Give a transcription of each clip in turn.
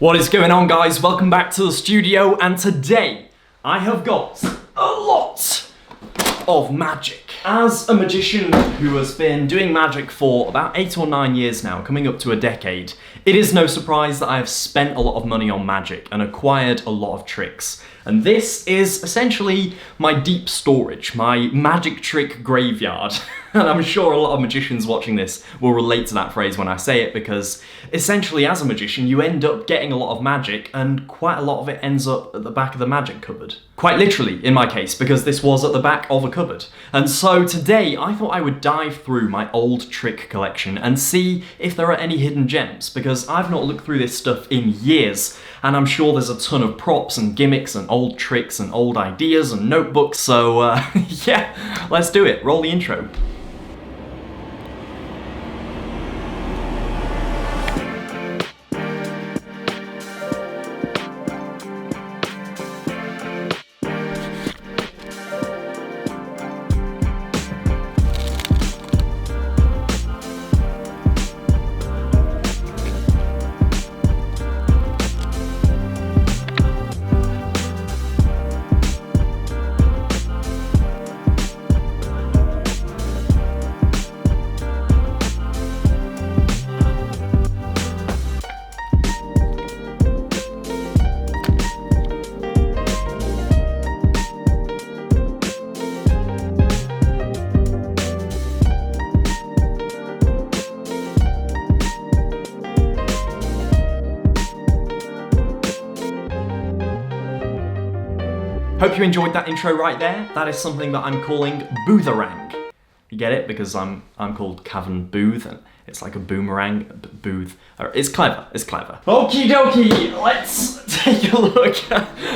What is going on, guys? Welcome back to the studio, and today I have got a lot of magic. As a magician who has been doing magic for about 8 or 9 years now, coming up to a decade, it is no surprise that I have spent a lot of money on magic and acquired a lot of tricks. And this is essentially my deep storage, my magic trick graveyard. And I'm sure a lot of magicians watching this will relate to that phrase when I say it, because essentially as a magician you end up getting a lot of magic and quite a lot of it ends up at the back of the magic cupboard. Quite literally in my case, because this was at the back of a cupboard. And so today I thought I would dive through my old trick collection and see if there are any hidden gems, because I've not looked through this stuff in years, and I'm sure there's a ton of props and gimmicks and old tricks and old ideas and notebooks, so yeah, let's do it. Roll the intro. Hope you enjoyed that intro right there. That is something that I'm calling boomerang. You get it? Because I'm called Cavan Booth, and it's like a boomerang, booth. It's clever, it's clever. Okie dokie, let's take a look.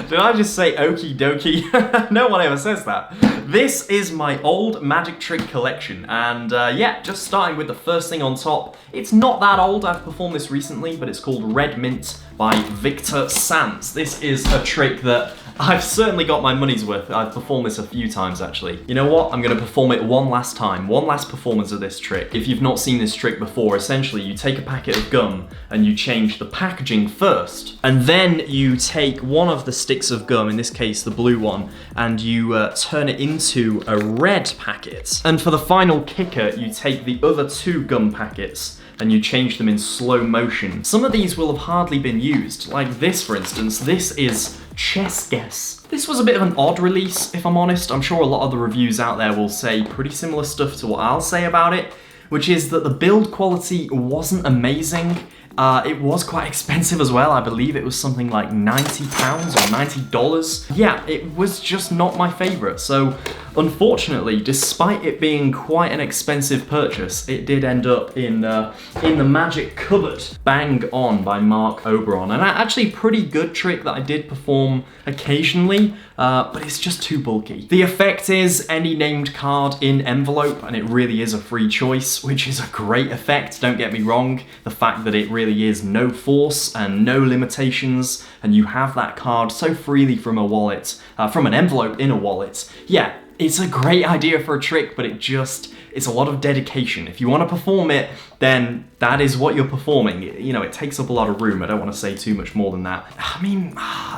Did I just say okie dokie? No one ever says that. This is my old magic trick collection, and yeah, just starting with the first thing on top. It's not that old, I've performed this recently, but it's called Red Mint by Victor Sands. This is a trick that I've certainly got my money's worth. I've performed this a few times, actually. You know what? I'm gonna perform it one last time. One last performance of this trick. If you've not seen this trick before, essentially you take a packet of gum and you change the packaging first. And then you take one of the sticks of gum, in this case the blue one, and you turn it into a red packet. And for the final kicker, you take the other 2 gum packets and you change them in slow motion. Some of these will have hardly been used. Like this, for instance. This is chess guess. This was a bit of an odd release, if I'm honest. I'm sure a lot of the reviews out there will say pretty similar stuff to what I'll say about it, which is that the build quality wasn't amazing. It was quite expensive as well. I believe it was something like £90 or $90. Yeah, it was just not my favorite. So unfortunately, despite it being quite an expensive purchase, it did end up in the magic cupboard. Bang On by Mark Oberon. And actually pretty good trick that I did perform occasionally, but it's just too bulky. The effect is any named card in envelope, and it really is a free choice, which is a great effect, don't get me wrong. The fact that it really is no force and no limitations, and you have that card so freely from a wallet, from an envelope in a wallet. Yeah, it's a great idea for a trick, but it's a lot of dedication. If you want to perform it, then that is what you're performing. You know, it takes up a lot of room. I don't want to say too much more than that. I mean,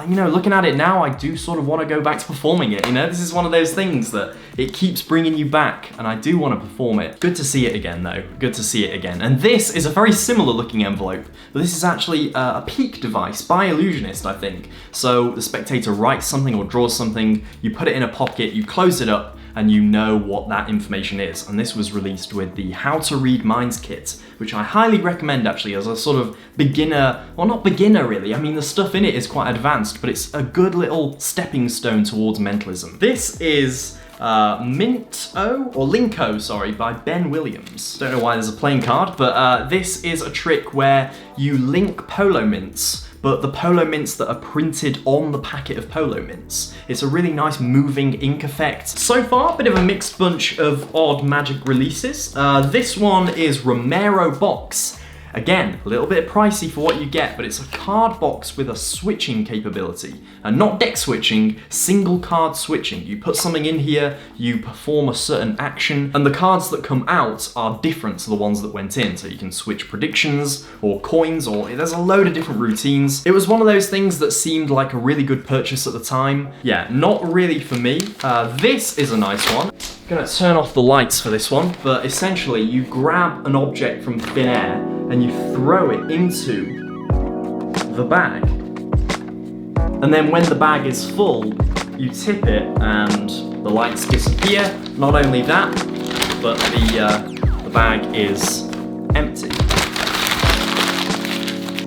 you know, looking at it now, I do sort of want to go back to performing it, you know? This is one of those things that it keeps bringing you back, and I do want to perform it. Good to see it again, though. Good to see it again. And this is a very similar looking envelope, but this is actually a peek device by Illusionist, I think. So the spectator writes something or draws something, you put it in a pocket, you close it up, and you know what that information is. And this was released with the How to Read Minds kit, which I highly recommend actually as a sort of beginner, well, not beginner really, I mean the stuff in it is quite advanced, but it's a good little stepping stone towards mentalism. This is Linko, sorry, by Ben Williams. Don't know why there's a playing card, but this is a trick where you link polo mints, but the polo mints that are printed on the packet of polo mints. It's a really nice moving ink effect. So far, a bit of a mixed bunch of odd magic releases. This one is Romero Box, Again, a little bit pricey for what you get, but it's a card box with a switching capability. And not deck switching, single card switching. You put something in here, you perform a certain action, and the cards that come out are different to the ones that went in. So you can switch predictions, or coins, or there's a load of different routines. It was one of those things that seemed like a really good purchase at the time. Yeah, not really for me. This is a nice one. I'm gonna turn off the lights for this one, but essentially you grab an object from thin air and you throw it into the bag. And then when the bag is full, you tip it and the lights disappear. Not only that, but the bag is empty.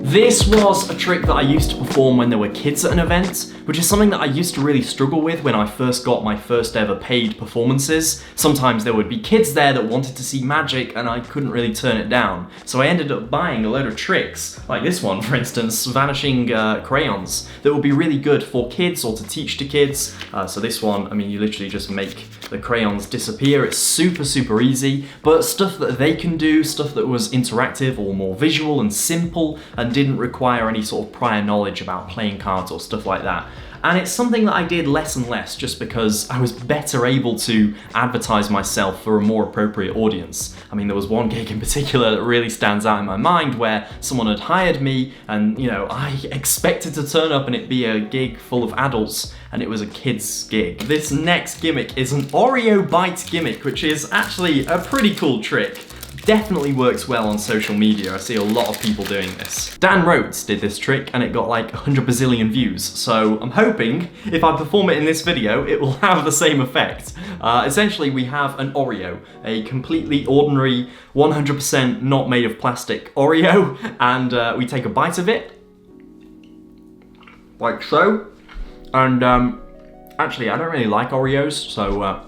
This was a trick that I used to perform when there were kids at an event, which is something that I used to really struggle with when I first got my first ever paid performances. Sometimes there would be kids there that wanted to see magic and I couldn't really turn it down. So I ended up buying a load of tricks, like this one for instance, vanishing crayons, that would be really good for kids or to teach to kids. So this one, I mean, you literally just make the crayons disappear. It's super, super easy, but stuff that they can do, stuff that was interactive or more visual and simple and didn't require any sort of prior knowledge about playing cards or stuff like that. And it's something that I did less and less just because I was better able to advertise myself for a more appropriate audience. I mean, there was one gig in particular that really stands out in my mind where someone had hired me and, you know, I expected to turn up and it be a gig full of adults and it was a kid's gig. This next gimmick is an Oreo bite gimmick, which is actually a pretty cool trick. Definitely works well on social media. I see a lot of people doing this. Dan Rhodes did this trick and it got like 100 bazillion views. So I'm hoping if I perform it in this video, it will have the same effect. Essentially, we have an Oreo, a completely ordinary, 100% not made of plastic Oreo, and we take a bite of it, like so. And actually, I don't really like Oreos, so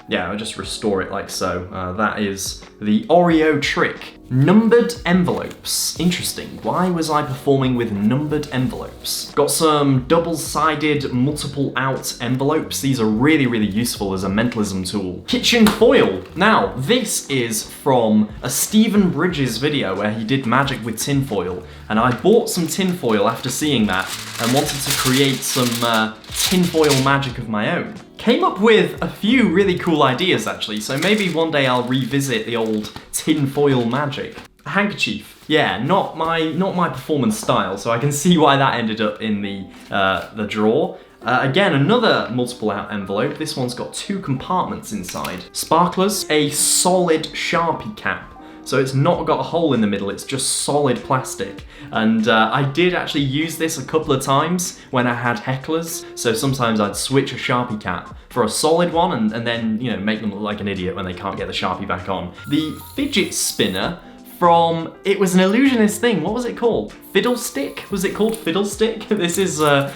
yeah, I'll just restore it like so. That is the Oreo trick. Numbered envelopes. Interesting. Why was I performing with numbered envelopes? Got some double-sided multiple out envelopes. These are really, really useful as a mentalism tool. Kitchen foil. Now, this is from a Stephen Bridges video where he did magic with tin foil. And I bought some tin foil after seeing that and wanted to create some tin foil magic of my own. Came up with a few really cool ideas actually, so maybe one day I'll revisit the old tin foil magic. A handkerchief. Yeah, not my performance style, so I can see why that ended up in the drawer. Again, another multiple out envelope. This one's got 2 compartments inside. Sparklers, a solid Sharpie cap. So it's not got a hole in the middle, it's just solid plastic. And I did actually use this a couple of times when I had hecklers. So sometimes I'd switch a Sharpie cap for a solid one and then, you know, make them look like an idiot when they can't get the Sharpie back on. The fidget spinner from, it was an illusionist thing, what was it called? Fiddlestick? Was it called Fiddlestick? This is that,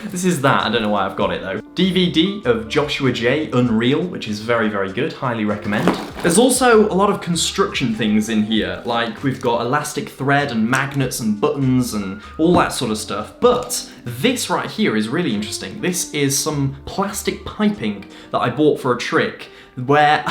I don't know why I've got it though. DVD of Joshua J. Unreal, which is very, very good, highly recommend. There's also a lot of construction things in here, like we've got elastic thread and magnets and buttons and all that sort of stuff, but this right here is really interesting. This is some plastic piping that I bought for a trick where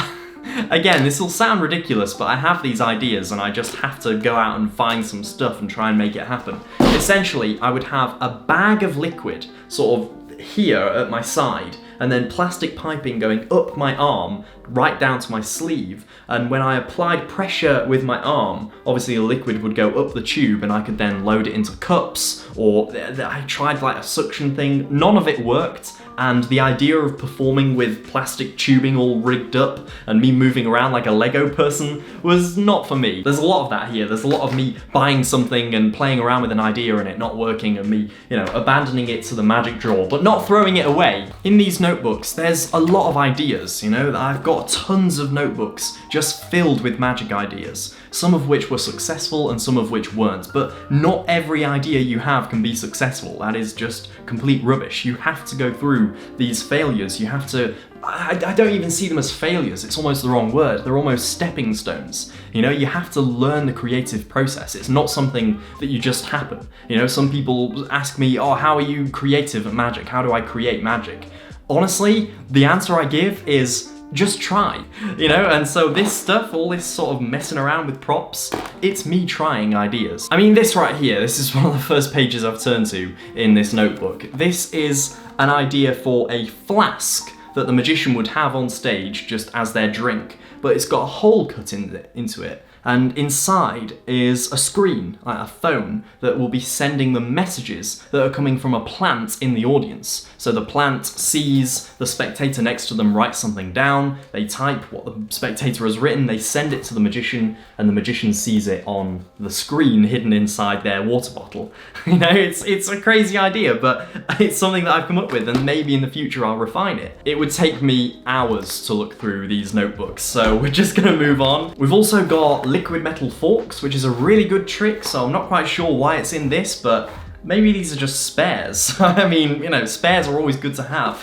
again, this will sound ridiculous, but I have these ideas and I just have to go out and find some stuff and try and make it happen. Essentially, I would have a bag of liquid sort of here at my side and then plastic piping going up my arm right down to my sleeve, and when I applied pressure with my arm, obviously the liquid would go up the tube and I could then load it into cups, or I tried like a suction thing. None of it worked, and the idea of performing with plastic tubing all rigged up and me moving around like a Lego person was not for me. There's a lot of that here. There's a lot of me buying something and playing around with an idea and it not working, and me, you know, abandoning it to the magic drawer, but not throwing it away. In these notebooks, there's a lot of ideas, you know. I've got tons of notebooks just filled with magic ideas, some of which were successful and some of which weren't, but not every idea you have can be successful. That is just complete rubbish. You have to go through these failures. You have to, I don't even see them as failures, it's almost the wrong word. They're almost stepping stones. You know, you have to learn the creative process. It's not something that you just happen. You know, some people ask me, oh, how are you creative at magic? How do I create magic? Honestly, the answer I give is just try, you know? And so this stuff, all this sort of messing around with props, it's me trying ideas. I mean, this right here, this is one of the first pages I've turned to in this notebook. This is an idea for a flask that the magician would have on stage just as their drink, but it's got a hole cut into it. And inside is a screen, like a phone, that will be sending them messages that are coming from a plant in the audience. So the plant sees the spectator next to them write something down, they type what the spectator has written, they send it to the magician, and the magician sees it on the screen hidden inside their water bottle. You know, it's a crazy idea, but it's something that I've come up with, and maybe in the future I'll refine it. It would take me hours to look through these notebooks, so we're just gonna move on. We've also got liquid metal forks, which is a really good trick, so I'm not quite sure why it's in this, but maybe these are just spares. I mean, you know, spares are always good to have.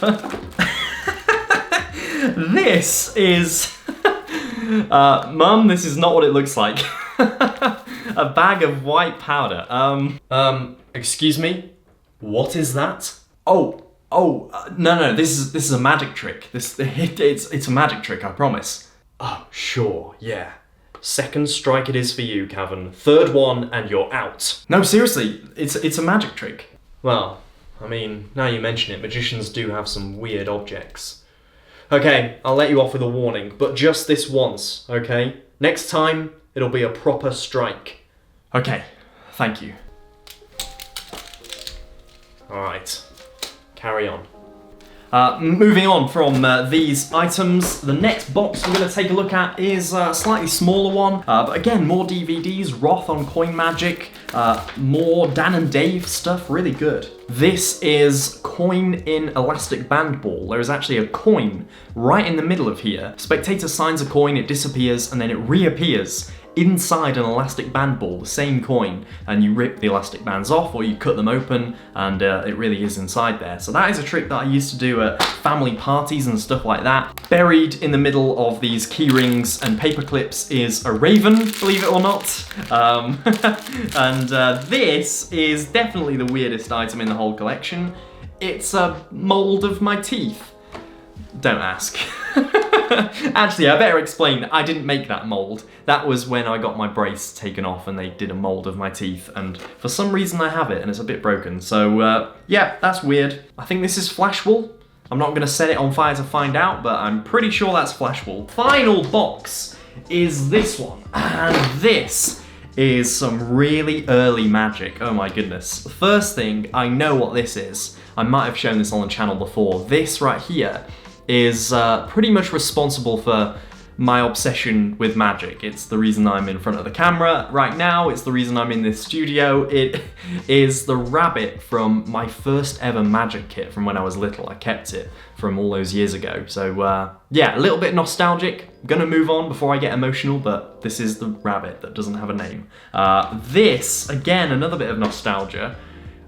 This is... Mum, this is not what it looks like. A bag of white powder. Excuse me? What is that? No, this is a magic trick. It's a magic trick, I promise. Oh, sure, yeah. Second strike it is for you, Cavan. Third one and you're out. No, seriously, it's a magic trick. Well, I mean, now you mention it, magicians do have some weird objects. Okay, I'll let you off with a warning, but just this once, okay? Next time, it'll be a proper strike. Okay, thank you. Alright, carry on. Moving on from these items, the next box we're going to take a look at is a slightly smaller one, but again, more DVDs, Roth on Coin Magic, more Dan and Dave stuff, really good. This is coin in elastic band ball. There is actually a coin right in the middle of here. Spectator signs a coin, it disappears, and then it reappears inside an elastic band ball, the same coin, and you rip the elastic bands off or you cut them open and it really is inside there. So that is a trick that I used to do at family parties and stuff like that. Buried in the middle of these key rings and paper clips is a raven, believe it or not. This is definitely the weirdest item in the whole collection. It's a mold of my teeth. Don't ask. Actually, I better explain, I didn't make that mold. That was when I got my brace taken off and they did a mold of my teeth, and for some reason I have it and it's a bit broken. So yeah, that's weird. I think this is flashwool. I'm not gonna set it on fire to find out, but I'm pretty sure that's flashwool. Final box is this one, and this is some really early magic. Oh my goodness. First thing, I know what this is. I might have shown this on the channel before. This right here is pretty much responsible for my obsession with magic. It's the reason I'm in front of the camera right now, it's the reason I'm in this studio. It is the rabbit from my first ever magic kit from when I was little. I kept it from all those years ago. So yeah, a little bit nostalgic. I'm gonna move on before I get emotional, but this is the rabbit that doesn't have a name. This, again, another bit of nostalgia.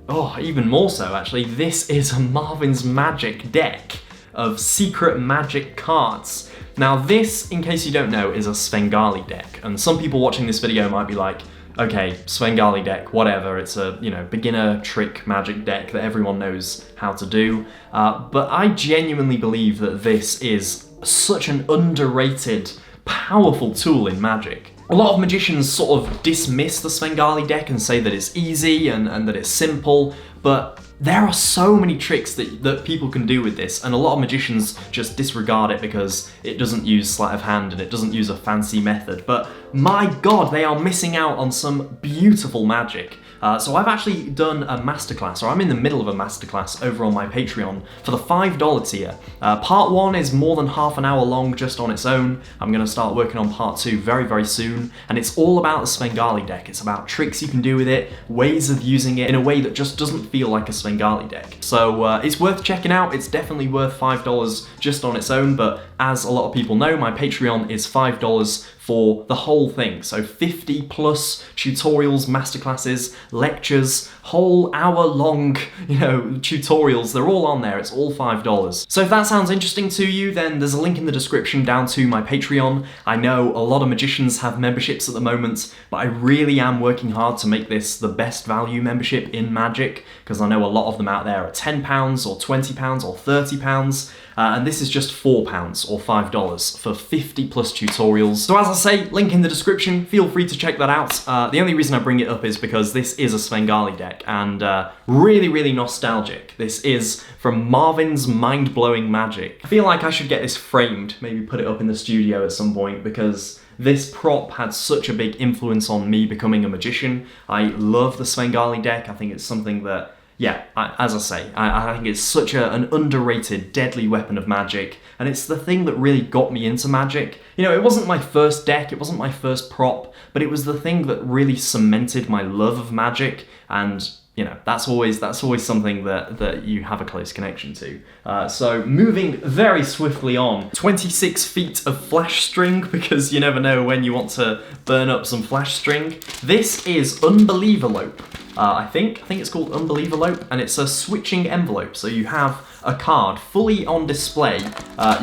Oh, even more so actually. This is a Marvin's Magic deck of secret magic cards. Now this, in case you don't know, is a Svengali deck, and some people watching this video might be like, okay, Svengali deck, whatever, it's a, you know, beginner trick magic deck that everyone knows how to do, but I genuinely believe that this is such an underrated, powerful tool in magic. A lot of magicians sort of dismiss the Svengali deck and say that it's easy and that it's simple, but there are so many tricks that people can do with this, and a lot of magicians just disregard it because it doesn't use sleight of hand and it doesn't use a fancy method. But my god, they are missing out on some beautiful magic. So I've actually done a masterclass, or I'm in the middle of a masterclass over on my Patreon for the $5 tier. Part 1 is more than half an hour long just on its own. I'm going to start working on part 2 very, very soon, and it's all about the Svengali deck. It's about tricks you can do with it, ways of using it in a way that just doesn't feel like a Svengali deck. So it's worth checking out. It's definitely worth $5 just on its own, but as a lot of people know, my Patreon is $5 for the whole thing. So 50 plus tutorials, masterclasses, lectures, whole hour-long, you know, tutorials. They're all on there. It's all $5. So if that sounds interesting to you, then there's a link in the description down to my Patreon. I know a lot of magicians have memberships at the moment, but I really am working hard to make this the best value membership in magic, because I know a lot of them out there are £10 or £20 or £30. and this is just £4 or $5 for 50 plus tutorials. So as I say, link in the description, feel free to check that out. The only reason I bring it up is because this is a Svengali deck, and really, really nostalgic. This is from Marvin's Mind-Blowing Magic. I feel like I should get this framed, maybe put it up in the studio at some point, because this prop had such a big influence on me becoming a magician. I love the Svengali deck. I think it's something that, yeah, as I say, I think it's such an underrated, deadly weapon of magic, and it's the thing that really got me into magic. You know, it wasn't my first deck, it wasn't my first prop, but it was the thing that really cemented my love of magic, and you know, that's always something that you have a close connection to. So moving very swiftly on, 26 feet of flash string, because you never know when you want to burn up some flash string. This is Unbelievelope. I think it's called Unbelievelope, and it's a switching envelope. So you have a card fully on display,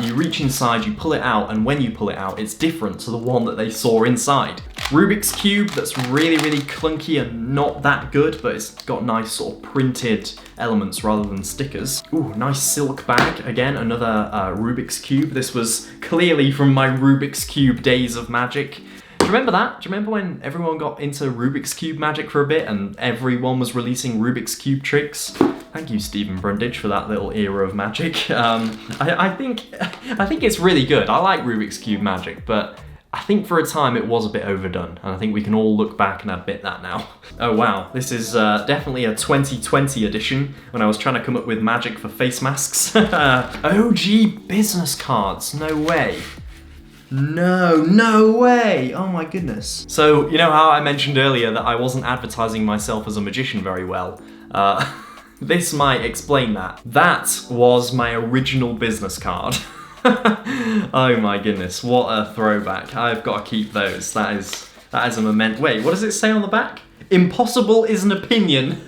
you reach inside, you pull it out, and when you pull it out, it's different to the one that they saw inside. Rubik's Cube that's really, really clunky and not that good, but it's got nice sort of printed elements rather than stickers. Ooh, nice silk bag. Again, another Rubik's Cube. This was clearly from my Rubik's Cube days of magic. Do you remember that? Do you remember when everyone got into Rubik's Cube magic for a bit and everyone was releasing Rubik's Cube tricks? Thank you, Stephen Brundage, for that little era of magic. I think it's really good. I like Rubik's Cube magic, but I think for a time it was a bit overdone, and I think we can all look back and admit that now. Oh wow, this is definitely a 2020 edition, when I was trying to come up with magic for face masks. OG business cards, no way. No way! Oh my goodness. So, you know how I mentioned earlier that I wasn't advertising myself as a magician very well? This might explain that. That was my original business card. Oh my goodness, what a throwback. I've got to keep those. That is a memento. Wait, what does it say on the back? Impossible is an opinion.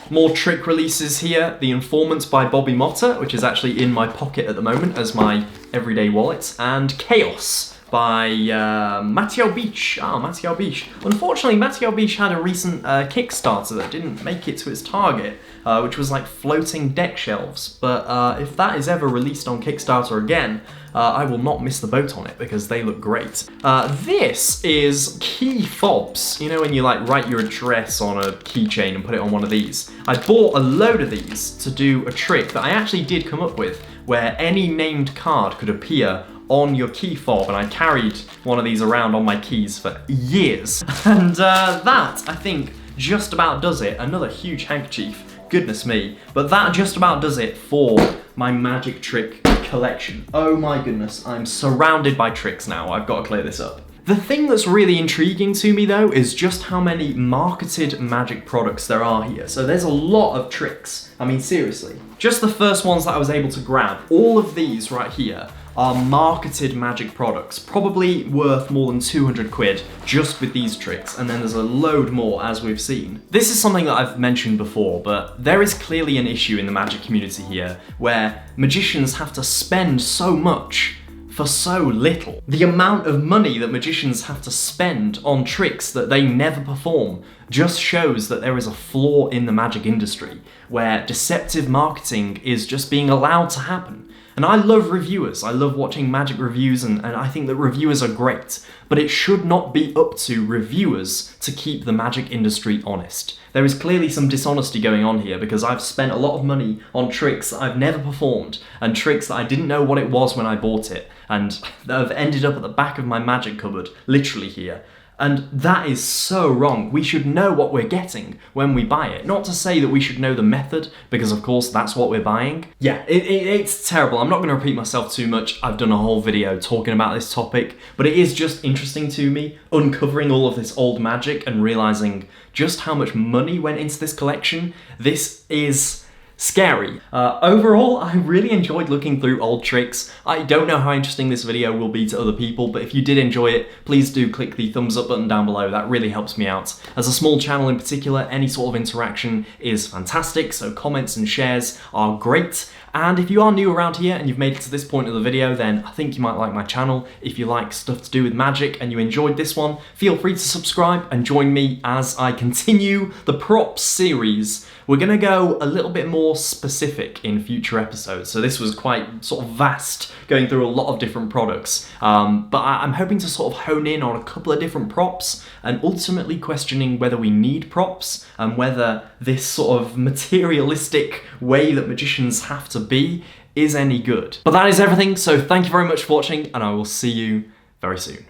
More trick releases here. The Informant by Bobby Motta, which is actually in my pocket at the moment as my everyday wallet, and Chaos by Matteo Beach. Matteo Beach. Unfortunately, Matteo Beach had a recent Kickstarter that didn't make it to its target, which was like floating deck shelves. But if that is ever released on Kickstarter again, I will not miss the boat on it because they look great. This is key fobs. You know when you like write your address on a keychain and put it on one of these? I bought a load of these to do a trick that I actually did come up with, where any named card could appear on your key fob, and I carried one of these around on my keys for years. And that, I think, just about does it. Another huge handkerchief, goodness me. But that just about does it for my magic trick collection. Oh my goodness, I'm surrounded by tricks now. I've got to clear this up. The thing that's really intriguing to me though is just how many marketed magic products there are here. So there's a lot of tricks. I mean, seriously. Just the first ones that I was able to grab, all of these right here are marketed magic products, probably worth more than 200 quid just with these tricks, and then there's a load more as we've seen. This is something that I've mentioned before, but there is clearly an issue in the magic community here where magicians have to spend so much for so little. The amount of money that magicians have to spend on tricks that they never perform just shows that there is a flaw in the magic industry where deceptive marketing is just being allowed to happen. And I love reviewers, I love watching magic reviews, and I think that reviewers are great, but it should not be up to reviewers to keep the magic industry honest. There is clearly some dishonesty going on here because I've spent a lot of money on tricks that I've never performed, and tricks that I didn't know what it was when I bought it, and that have ended up at the back of my magic cupboard, literally here. And that is so wrong. We should know what we're getting when we buy it. Not to say that we should know the method, because of course that's what we're buying. Yeah, it's terrible. I'm not going to repeat myself too much. I've done a whole video talking about this topic, but it is just interesting to me, uncovering all of this old magic and realizing just how much money went into this collection. This is scary. Overall, I really enjoyed looking through old tricks. I don't know how interesting this video will be to other people, but if you did enjoy it, please do click the thumbs up button down below. That really helps me out. As a small channel in particular, any sort of interaction is fantastic, so comments and shares are great. And if you are new around here and you've made it to this point of the video, then I think you might like my channel. If you like stuff to do with magic and you enjoyed this one, feel free to subscribe and join me as I continue the props series. We're gonna go a little bit more specific in future episodes. So this was quite sort of vast, going through a lot of different products. But I'm hoping to sort of hone in on a couple of different props and ultimately questioning whether we need props and whether this sort of materialistic way that magicians have to be is any good. But that is everything, so thank you very much for watching and I will see you very soon.